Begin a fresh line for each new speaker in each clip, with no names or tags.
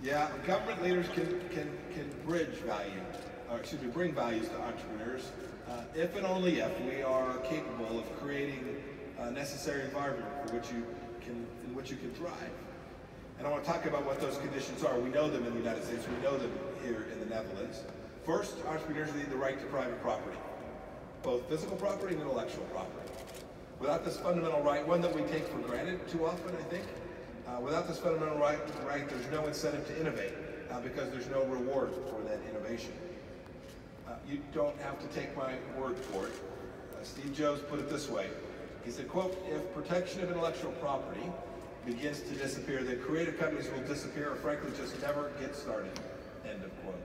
Yeah, government leaders can bridge value, or excuse me, bring values to entrepreneurs if and only if we are capable of creating a necessary environment in which you can thrive. And I want to talk about what those conditions are. We know them in the United States. We know them here in the Netherlands. First, entrepreneurs need the right to private property, both physical property and intellectual property. Without this fundamental right, one that we take for granted too often, I think, without this fundamental right, there's no incentive to innovate because there's no reward for that innovation. You don't have to take my word for it. Steve Jobs put it this way. He said, quote, "If protection of intellectual property begins to disappear, then creative companies will disappear or frankly just never get started." End of quote.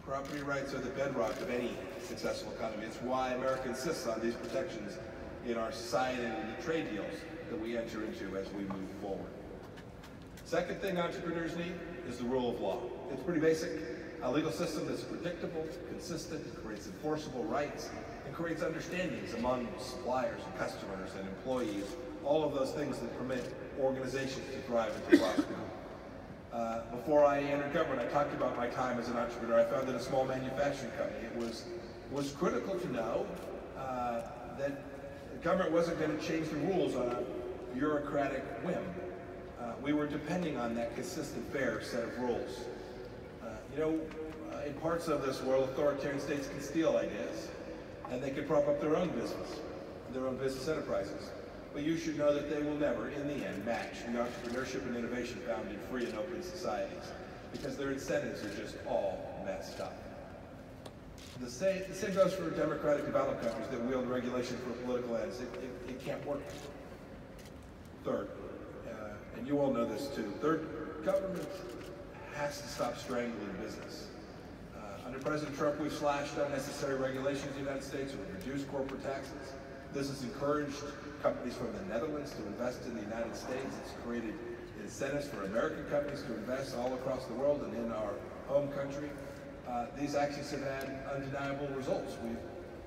Property rights are the bedrock of any successful economy. It's why America insists on these protections in our society and in the trade deals that we enter into as we move forward. Second thing entrepreneurs need is the rule of law. It's pretty basic. A legal system that's predictable, consistent, creates enforceable rights, and creates understandings among suppliers and customers and employees, all of those things that permit organizations to thrive and to prosper. Before I entered government, I talked about my time as an entrepreneur. I founded a small manufacturing company. It was critical to know that the government wasn't going to change the rules on a bureaucratic whim. We were depending on that consistent, fair set of rules. In parts of this world, authoritarian states can steal ideas, and they can prop up their own business enterprises. But you should know that they will never, in the end, match the entrepreneurship and innovation found in free and open societies, because their incentives are just all messed up. The same goes for democratic developed countries that wield regulation for political ends. It can't work. Third, and you all know this too, third, government has to stop strangling business. Under President Trump, we've slashed unnecessary regulations in the United States. We've reduced corporate taxes. This has encouraged companies from the Netherlands to invest in the United States. It's created incentives for American companies to invest all across the world and in our home country. These actions have had undeniable results.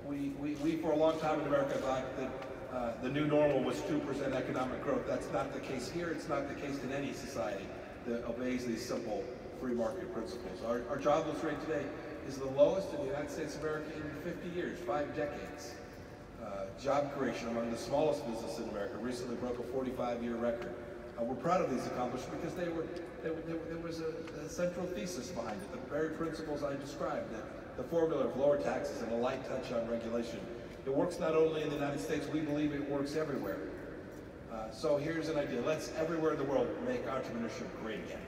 We for a long time in America thought that the new normal was 2% economic growth. That's not the case here. It's not the case in any society that obeys these simple free market principles. Our jobless rate today is the lowest in the United States of America in 50 years, 5 decades. Job creation among the smallest businesses in America recently broke a 45-year record. We're proud of these accomplishments because there was a central thesis behind it, the very principles I described, the formula of lower taxes and a light touch on regulation. It works not only in the United States, we believe it works everywhere. So here's an idea. Let's, everywhere in the world, make entrepreneurship great again.